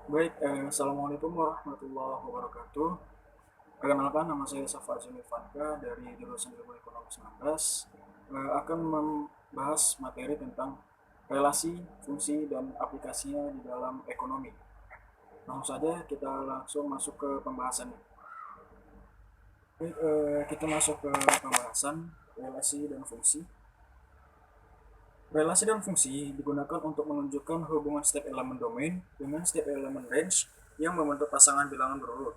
Baik, Assalamualaikum warahmatullahi wabarakatuh. Perkenalkan, nama saya Safa Zunifanka dari jurusan Ilmu Ekonomi 19. Akan membahas materi tentang relasi, fungsi, dan aplikasinya di dalam ekonomi. Langsung saja kita langsung masuk ke pembahasannya. Baik, kita masuk ke pembahasan relasi dan fungsi. Relasi dan fungsi digunakan untuk menunjukkan hubungan setiap elemen domain dengan setiap elemen range yang membentuk pasangan bilangan berurut.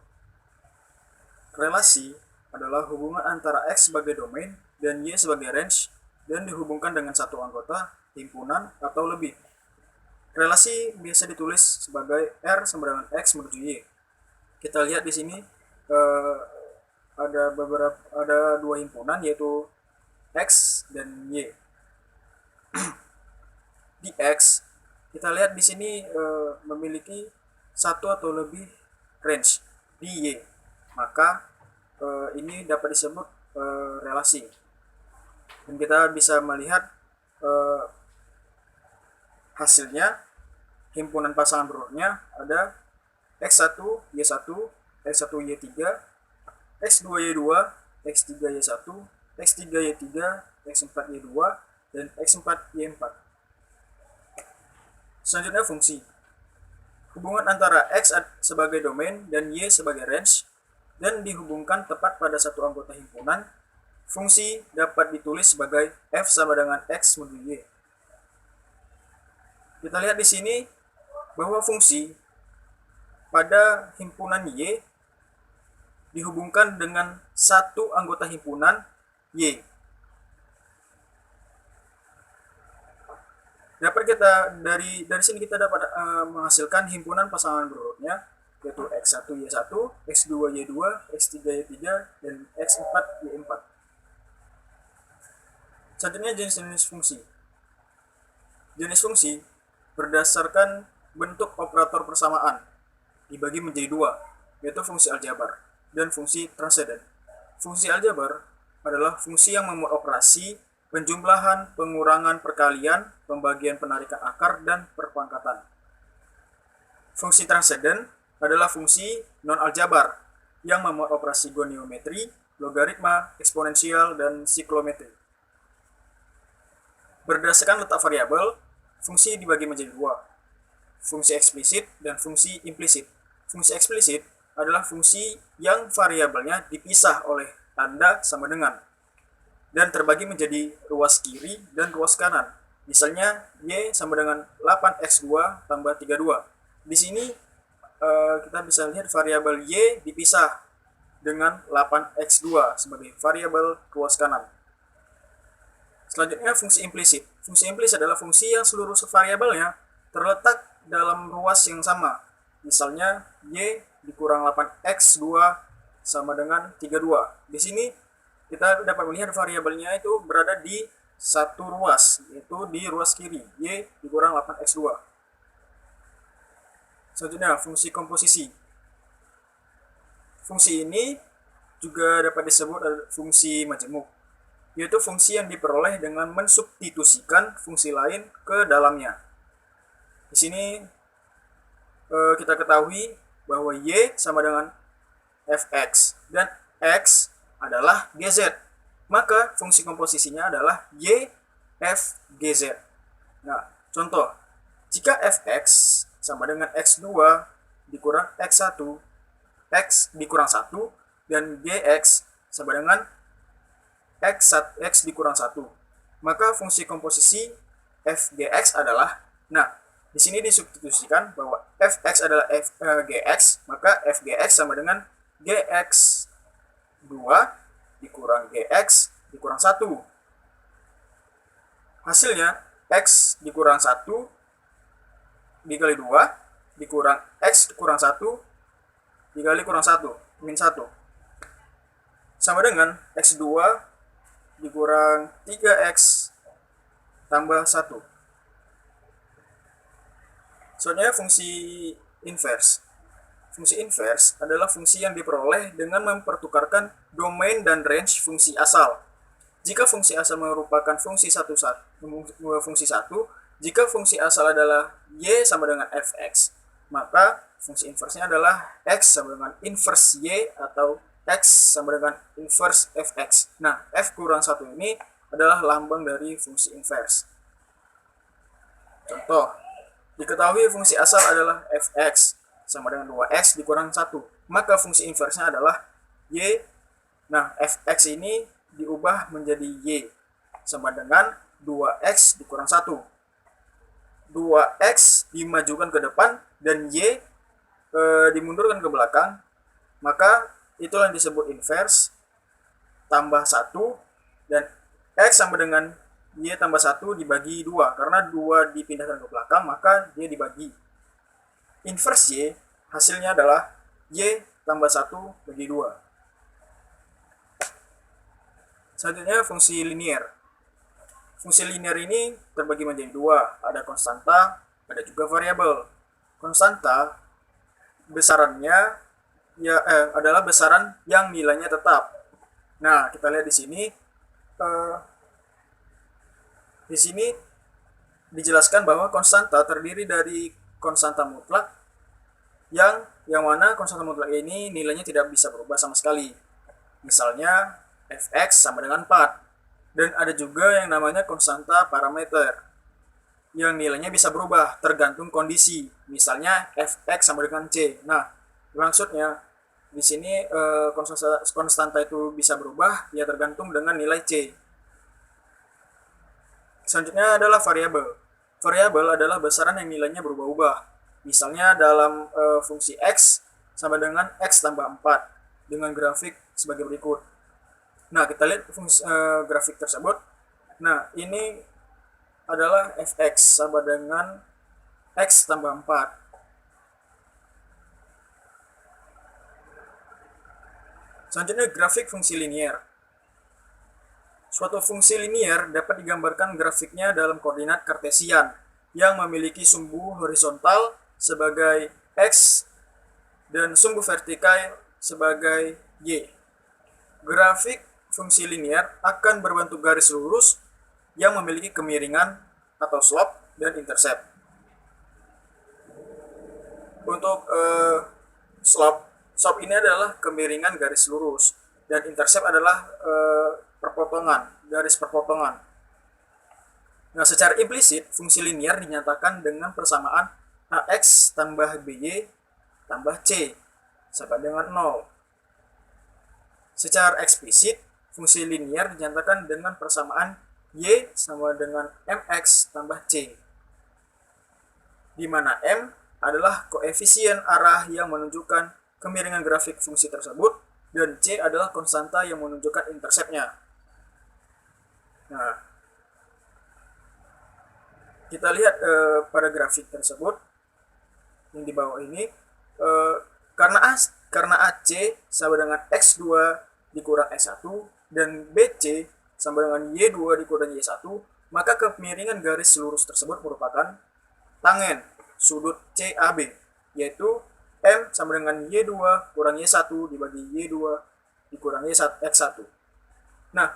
Relasi adalah hubungan antara X sebagai domain dan Y sebagai range dan dihubungkan dengan satu anggota, himpunan, atau lebih. Relasi biasa ditulis sebagai R sama dengan X menuju Y. Kita lihat di sini eh, ada dua himpunan yaitu X dan Y. Di X kita lihat di sini memiliki satu atau lebih range. Di Y maka ini dapat disebut relasi, dan kita bisa melihat eh, hasilnya. Himpunan pasangan berurutnya ada X1 Y1, X1 Y3, X2 Y2, X3 Y1, X3 Y3, X4 Y2, dan X4 Y4. Selanjutnya fungsi. Hubungan antara X sebagai domain dan Y sebagai range dan dihubungkan tepat pada satu anggota himpunan. Fungsi dapat ditulis sebagai F sama dengan X menuju Y. Kita lihat di sini bahwa fungsi pada himpunan Y dihubungkan dengan satu anggota himpunan Y. Dapat kita dari sini kita dapat menghasilkan himpunan pasangan berurutnya yaitu X1 Y1, X2 Y2, X3 Y3, dan X4 Y4. Selanjutnya jenis-jenis fungsi. Jenis fungsi berdasarkan bentuk operator persamaan dibagi menjadi dua, yaitu fungsi aljabar dan fungsi transenden. Fungsi aljabar adalah fungsi yang memuat operasi penjumlahan, pengurangan, perkalian, pembagian, penarikan akar, dan perpangkatan. Fungsi transenden adalah fungsi non-aljabar yang memuat operasi goniometri, logaritma, eksponensial, dan siklometri. Berdasarkan letak variabel, fungsi dibagi menjadi dua, fungsi eksplisit dan fungsi implisit. Fungsi eksplisit adalah fungsi yang variabelnya dipisah oleh tanda sama dengan dan terbagi menjadi ruas kiri dan ruas kanan. Misalnya Y sama dengan 8x2 tambah 32. Di sini kita bisa lihat variabel Y dipisah dengan 8x2 sebagai variabel ruas kanan. Selanjutnya fungsi implisit. Fungsi implisit adalah fungsi yang seluruh variabelnya terletak dalam ruas yang sama. Misalnya Y dikurang 8x2 sama dengan 32. Di sini kita dapat melihat variabelnya itu berada di satu ruas, yaitu di ruas kiri, Y dikurang 8x2. Selanjutnya, fungsi komposisi. Fungsi ini juga dapat disebut fungsi majemuk, yaitu fungsi yang diperoleh dengan mensubstitusikan fungsi lain ke dalamnya. Di sini kita ketahui bahwa Y sama dengan fx dan x adalah gz, maka fungsi komposisinya adalah y f gz. Nah, contoh, jika fx sama dengan x2 dikurang x1, x dikurang 1, dan gx sama dengan x dikurang 1, maka fungsi komposisi fgx adalah, nah, di sini disubstitusikan bahwa fx adalah gx, maka fgx sama dengan gx 2 dikurang gx dikurang 1. Hasilnya x dikurang 1 dikali 2 dikurang x dikurang 1 dikali kurang 1 min 1 sama dengan x2 dikurang 3x tambah 1. Soalnya fungsi inverse. Fungsi inverse adalah fungsi yang diperoleh dengan mempertukarkan domain dan range fungsi asal. Jika fungsi asal merupakan fungsi satu, jika fungsi asal adalah y sama dengan fx, maka fungsi inversnya adalah X sama dengan inverse Y atau X sama dengan inverse Fx. Nah, F kurang 1 ini adalah lambang dari fungsi inverse. Contoh, diketahui fungsi asal adalah Fx sama dengan 2X dikurang 1. Maka fungsi inversnya adalah Y. Nah, Fx ini diubah menjadi Y sama dengan 2X dikurang 1. 2X dimajukan ke depan dan Y dimundurkan ke belakang, maka itulah yang disebut inverse tambah 1, dan X sama dengan Y tambah 1 dibagi 2, karena 2 dipindahkan ke belakang maka dia dibagi. Inverse Y hasilnya adalah Y tambah 1 bagi 2. Selanjutnya fungsi linear. Fungsi linear ini terbagi menjadi 2, ada konstanta, ada juga variabel. Konstanta besarannya adalah besaran yang nilainya tetap. Nah, kita lihat di sini. Di sini dijelaskan bahwa konstanta terdiri dari konstanta mutlak yang mana konstanta mutlak ini nilainya tidak bisa berubah sama sekali. Misalnya Fx sama dengan 4. Dan ada juga yang namanya konstanta parameter yang nilainya bisa berubah tergantung kondisi. Misalnya Fx sama dengan C. Nah, maksudnya di sini konstanta itu bisa berubah ya tergantung dengan nilai C. Selanjutnya adalah variabel. Variabel adalah besaran yang nilainya berubah-ubah. Misalnya dalam fungsi X sama dengan X tambah 4 dengan grafik sebagai berikut. Nah, kita lihat grafik tersebut. Nah, ini adalah Fx sama dengan X tambah 4. Selanjutnya grafik fungsi linear. Suatu fungsi linear dapat digambarkan grafiknya dalam koordinat kartesian yang memiliki sumbu horizontal sebagai X dan sumbu vertikal sebagai Y. Grafik fungsi linear akan berbentuk garis lurus yang memiliki kemiringan atau slope dan intercept. Untuk slope ini adalah kemiringan garis lurus dan intercept adalah garis perpotongan. Nah, secara implisit fungsi linear dinyatakan dengan persamaan AX tambah BY tambah C sama dengan 0. Secara eksplisit fungsi linear dinyatakan dengan persamaan Y sama dengan MX tambah C, di mana M adalah koefisien arah yang menunjukkan kemiringan grafik fungsi tersebut dan C adalah konstanta yang menunjukkan interceptnya. Nah, kita lihat pada grafik tersebut yang di bawah ini, karena AC sama dengan X2 dikurang X1 dan BC sama dengan Y2 dikurang Y1, maka kemiringan garis lurus tersebut merupakan tangen sudut CAB, yaitu M sama dengan Y2 kurang Y1 dibagi Y2 dikurang X1. Nah,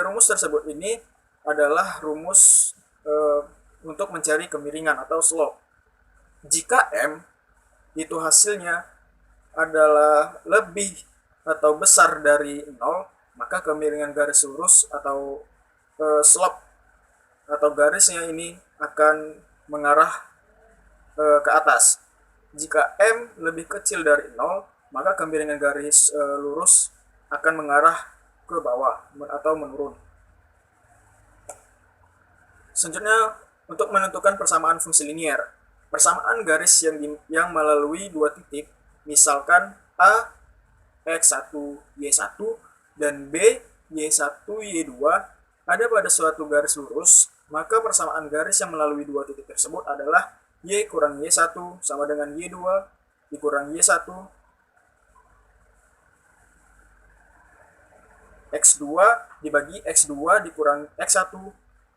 rumus tersebut ini adalah rumus untuk mencari kemiringan atau slope. Jika M itu hasilnya adalah lebih atau besar dari 0, maka kemiringan garis lurus atau slope atau garisnya ini akan mengarah ke atas. Jika M lebih kecil dari 0, maka kemiringan garis lurus akan mengarah ke bawah atau menurun. Selanjutnya, untuk menentukan persamaan fungsi linear. Persamaan garis yang melalui dua titik, misalkan A X1 Y1 dan B Y1 Y2 ada pada suatu garis lurus, maka persamaan garis yang melalui dua titik tersebut adalah Y kurang Y1 sama dengan Y2 dikurang Y1 X2 dibagi X2 dikurang X1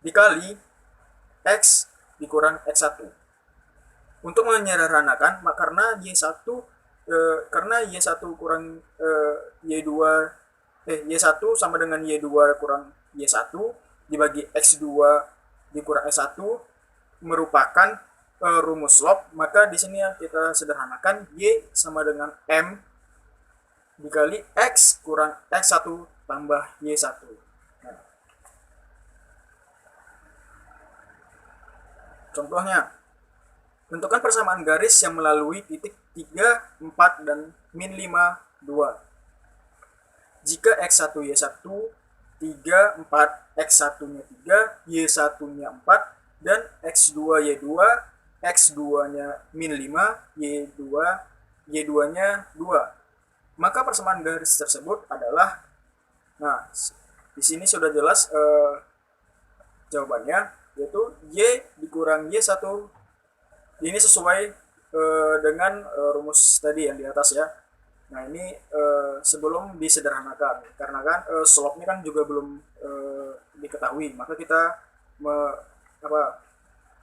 dikali X dikurang X1. Untuk menyederhanakan, karena Y1 kurang Y2 Y1 sama dengan Y2 kurang Y1 dibagi X2 dikurang X1 merupakan rumus log, maka di sini kita sederhanakan Y sama dengan M dikali X kurang X1 tambah Y1. Nah, contohnya, tentukan persamaan garis yang melalui titik 3, 4, dan min 5, 2. Jika X1 Y1 3, 4, X1-nya 3, Y1-nya 4, dan X2 Y2, X2-nya min 5, Y2-nya 2. Maka persamaan garis tersebut adalah, nah, di sini sudah jelas jawabannya, yaitu Y dikurang Y1. Ini sesuai dengan rumus tadi yang di atas ya. Nah, ini sebelum disederhanakan, karena kan slope-nya kan juga belum diketahui, maka kita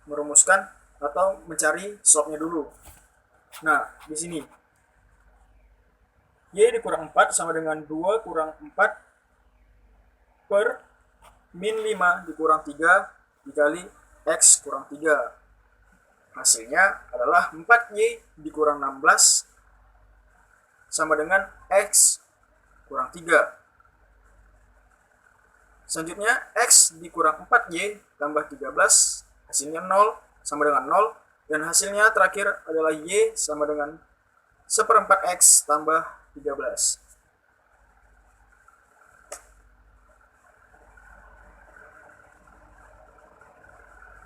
merumuskan atau mencari slope-nya dulu. Nah, di sini Y dikurang 4 sama dengan 2 kurang 4 per min 5 dikurang 3 dikali X kurang 3. Hasilnya adalah 4Y dikurang 16 sama dengan X kurang 3. Selanjutnya X dikurang 4Y tambah 13, hasilnya 0 sama dengan 0. Dan hasilnya terakhir adalah Y sama dengan 1/4X tambah 13.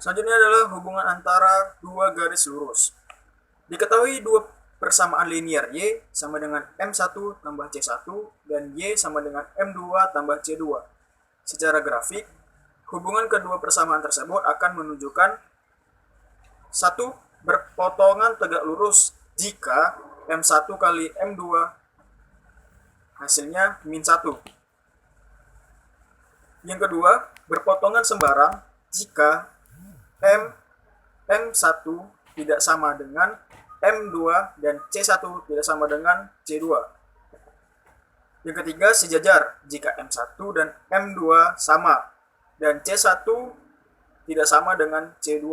Selanjutnya adalah hubungan antara dua garis lurus. Diketahui dua persamaan linear Y sama dengan M1 tambah C1 dan Y sama dengan M2 tambah C2. Secara grafik, hubungan kedua persamaan tersebut akan menunjukkan satu berpotongan tegak lurus jika M1 kali M2 hasilnya min 1. Yang kedua, berpotongan sembarang jika M1 tidak sama dengan M2 dan C1 tidak sama dengan C2. Yang ketiga, sejajar jika M1 dan M2 sama dan C1 tidak sama dengan C2.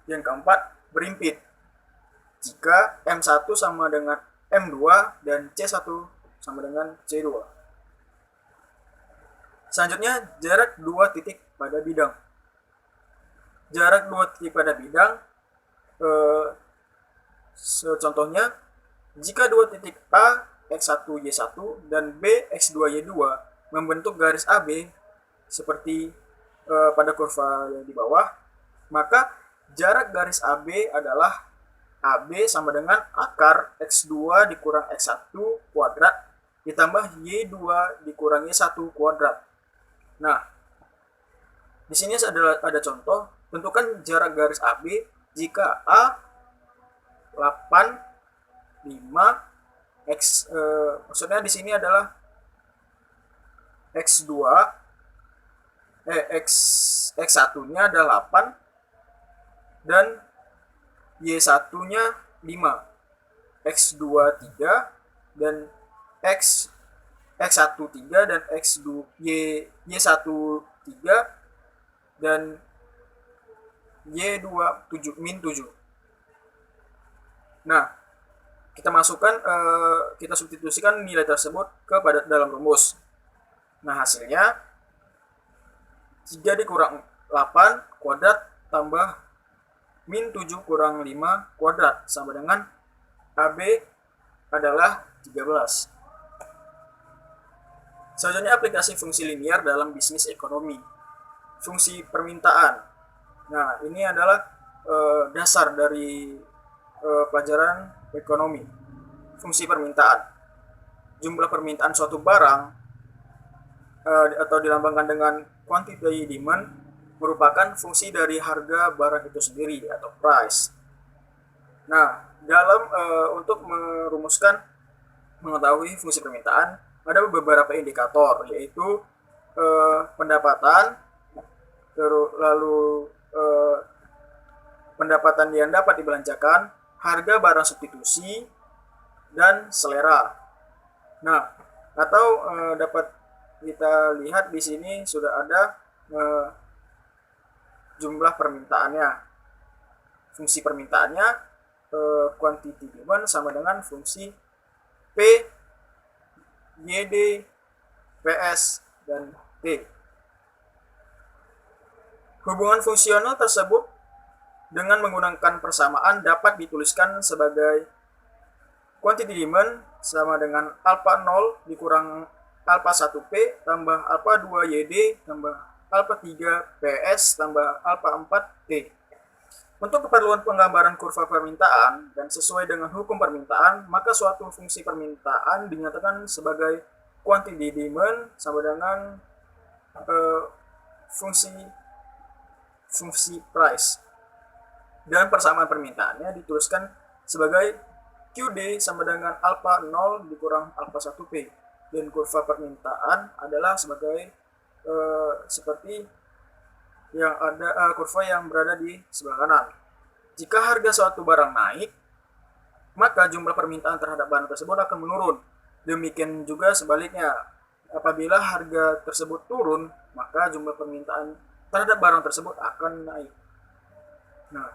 Yang keempat, berimpit jika M1 sama dengan M2 dan C1 sama dengan C2. Selanjutnya, jarak dua titik pada bidang. Jarak dua titik pada bidang, contohnya, jika dua titik A X1 Y1 dan B X2 Y2 membentuk garis AB seperti pada kurva yang di bawah, maka jarak garis AB adalah AB sama dengan akar X2 dikurang X1 kuadrat ditambah Y2 dikurang Y1 kuadrat. Nah, di sini ada contoh. Tentukan jarak garis AB jika A 8, 5, maksudnya di sini adalah X2, X1-nya adalah 8 dan Y1-nya 5, X2 3 dan X1 3 dan Y1 3 dan Y2 min 7. Nah, kita masukkan, kita substitusikan nilai tersebut kepada dalam rumus. Nah, hasilnya 3 dikurang 8 kuadrat tambah min 7 kurang 5 kuadrat sama dengan AB adalah 13. Selanjutnya, aplikasi fungsi linear dalam bisnis ekonomi. Fungsi permintaan. Nah, ini adalah dasar dari pelajaran ekonomi. Fungsi permintaan. Jumlah permintaan suatu barang atau dilambangkan dengan quantity demand merupakan fungsi dari harga barang itu sendiri atau price. Nah, dalam untuk mengetahui fungsi permintaan ada beberapa indikator, yaitu pendapatan, lalu pendapatan yang dapat dibelanjakan, harga barang substitusi, dan selera. Nah, atau dapat kita lihat di sini sudah ada jumlah permintaannya. fungsi permintaannya quantity demand sama dengan fungsi P, YD, PS, dan T. Hubungan fungsional tersebut dengan menggunakan persamaan dapat dituliskan sebagai quantity demand sama dengan alpha 0 dikurang alpha 1P tambah alpha 2 YD tambah alpha 3 PS tambah alpha 4 T. Untuk keperluan penggambaran kurva permintaan dan sesuai dengan hukum permintaan, maka suatu fungsi permintaan dinyatakan sebagai quantity demand sama dengan fungsi price. Dan persamaan permintaannya dituliskan sebagai QD sama dengan alpha 0 dikurang alpha 1P. Dan kurva permintaan adalah sebagai seperti yang ada kurva yang berada di sebelah kanan. Jika harga suatu barang naik, maka jumlah permintaan terhadap barang tersebut akan menurun. Demikian juga sebaliknya, apabila harga tersebut turun, maka jumlah permintaan terhadap barang tersebut akan naik. Nah,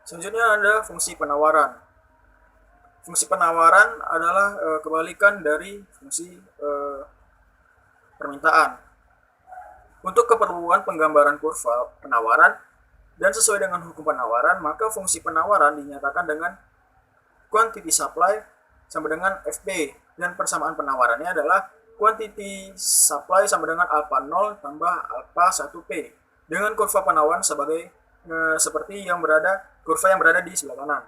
selanjutnya ada fungsi penawaran. Fungsi penawaran adalah kebalikan dari fungsi permintaan. Untuk keperluan penggambaran kurva penawaran dan sesuai dengan hukum penawaran, maka fungsi penawaran dinyatakan dengan quantity supply sama dengan FP, dan persamaan penawarannya adalah quantity supply sama dengan alpha 0 tambah alpha 1P dengan kurva penawaran sebagai seperti kurva yang berada di sebelah kanan.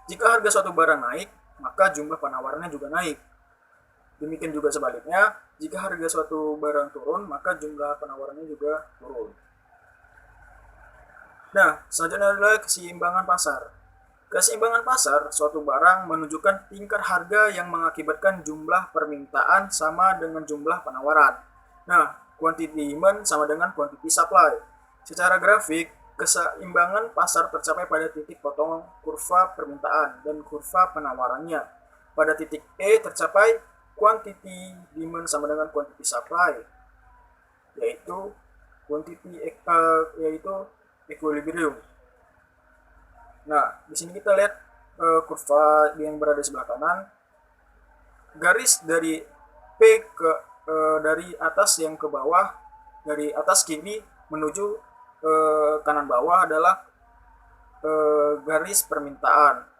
Jika harga suatu barang naik, maka jumlah penawarannya juga naik. Demikian juga sebaliknya, jika harga suatu barang turun, maka jumlah penawarannya juga turun. Nah, selanjutnya adalah keseimbangan pasar. Keseimbangan pasar, suatu barang menunjukkan tingkat harga yang mengakibatkan jumlah permintaan sama dengan jumlah penawaran. Nah, quantity demand sama dengan quantity supply. Secara grafik, keseimbangan pasar tercapai pada titik potong kurva permintaan dan kurva penawarannya. Pada titik E tercapai quantity demand sama dengan quantity supply, yaitu equilibrium. Nah, di sini kita lihat kurva yang berada di sebelah kanan, garis dari P dari atas yang ke bawah, dari atas kiri menuju kanan bawah adalah garis permintaan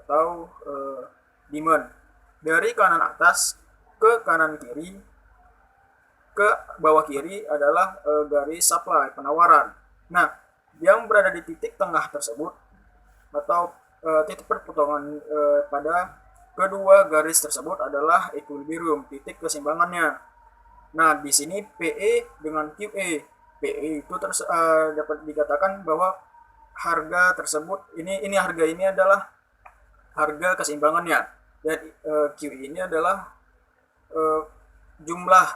atau demand. Dari kanan atas ke kanan kiri ke bawah kiri adalah garis supply penawaran. Nah, yang berada di titik tengah tersebut atau titik perpotongan pada kedua garis tersebut adalah equilibrium, titik keseimbangannya. Nah, di sini PE dengan QE. PE itu dapat dikatakan bahwa harga tersebut ini harga ini adalah harga keseimbangannya. Dan QE ini adalah jumlah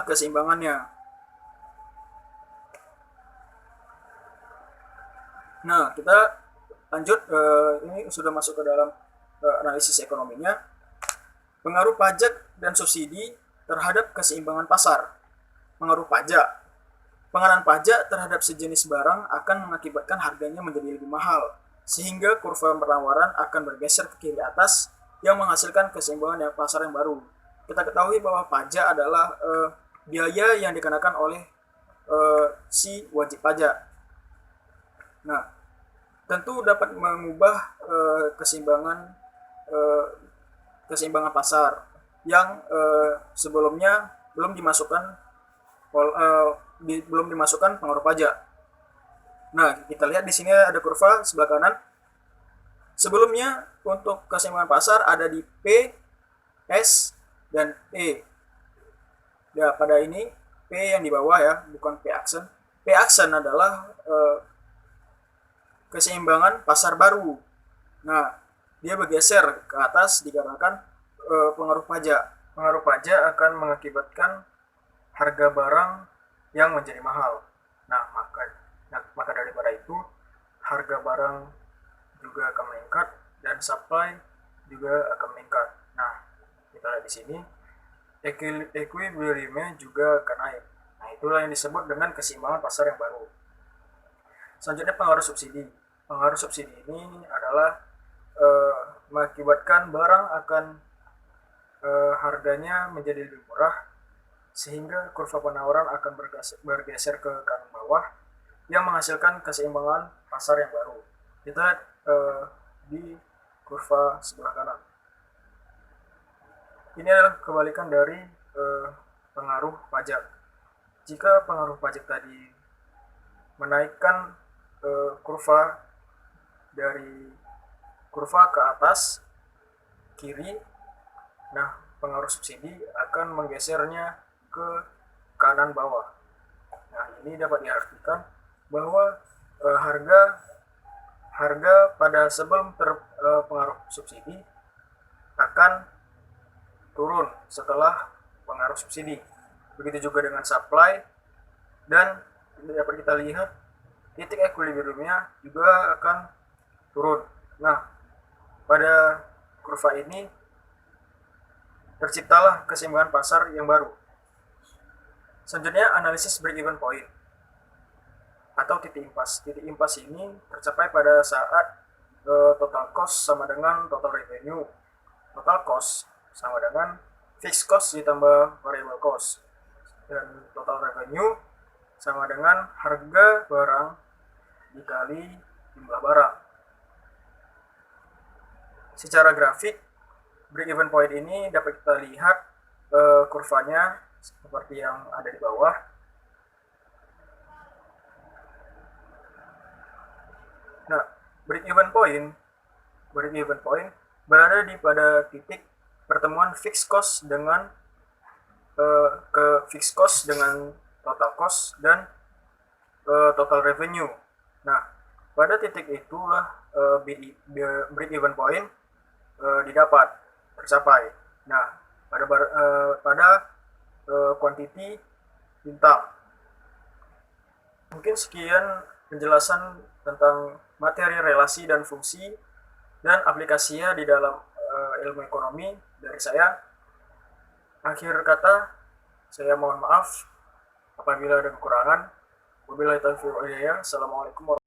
keseimbangannya. Nah, kita lanjut, ini sudah masuk ke dalam analisis ekonominya. Pengaruh pajak dan subsidi terhadap keseimbangan pasar. Pengaruh pajak. Pengenaan pajak terhadap sejenis barang akan mengakibatkan harganya menjadi lebih mahal, sehingga kurva penawaran akan bergeser ke kiri atas yang menghasilkan keseimbangan pasar yang baru. Kita ketahui bahwa pajak adalah biaya yang dikenakan oleh si wajib pajak. Nah, tentu dapat mengubah keseimbangan pasar yang sebelumnya belum dimasukkan pengaruh pajak. Nah, kita lihat di sini ada kurva sebelah kanan. Sebelumnya untuk keseimbangan pasar ada di P, S, dan E. Ya, pada ini P yang di bawah ya, bukan P aksen. P aksen adalah keseimbangan pasar baru. Nah, dia bergeser ke atas dikarenakan pengaruh pajak. Pengaruh pajak akan mengakibatkan harga barang yang menjadi mahal. Nah, maka daripada itu harga barang juga akan meningkat dan supply juga akan meningkat. Nah, kita lihat di sini equilibriumnya juga akan naik. Nah, itulah yang disebut dengan keseimbangan pasar yang baru. Selanjutnya pengaruh subsidi. Pengaruh subsidi ini adalah mengakibatkan barang akan harganya menjadi lebih murah, sehingga kurva penawaran akan bergeser ke kanan bawah yang menghasilkan keseimbangan pasar yang baru. Kita lihat di kurva sebelah kanan. Ini adalah kebalikan dari pengaruh pajak. Jika pengaruh pajak tadi menaikkan kurva dari kurva ke atas kiri, nah pengaruh subsidi akan menggesernya ke kanan bawah. Nah, ini dapat diartikan bahwa harga pada sebelum terpengaruh subsidi akan turun setelah pengaruh subsidi. Begitu juga dengan supply, dan dapat kita lihat titik equilibriumnya juga akan turun. Nah, pada kurva ini terciptalah keseimbangan pasar yang baru. Selanjutnya, analisis break-even point atau titik impas. Titik impas ini tercapai pada saat total cost sama dengan total revenue. Total cost sama dengan fixed cost ditambah variable cost. Dan total revenue sama dengan harga barang dikali jumlah barang. Secara grafik, break-even point ini dapat kita lihat kurvanya seperti yang ada di bawah. Nah, break-even point berada di pada titik pertemuan fixed cost dengan fixed cost dengan total cost dan total revenue. Nah, pada titik itulah break-even point tercapai. Nah, pada quantity bintang. Mungkin sekian penjelasan tentang materi relasi dan fungsi dan aplikasinya di dalam ilmu ekonomi dari saya. Akhir kata, saya mohon maaf apabila ada kekurangan. Wabillahi taufiq wal hidayah. Assalamualaikum warahmatullahi wabarakatuh.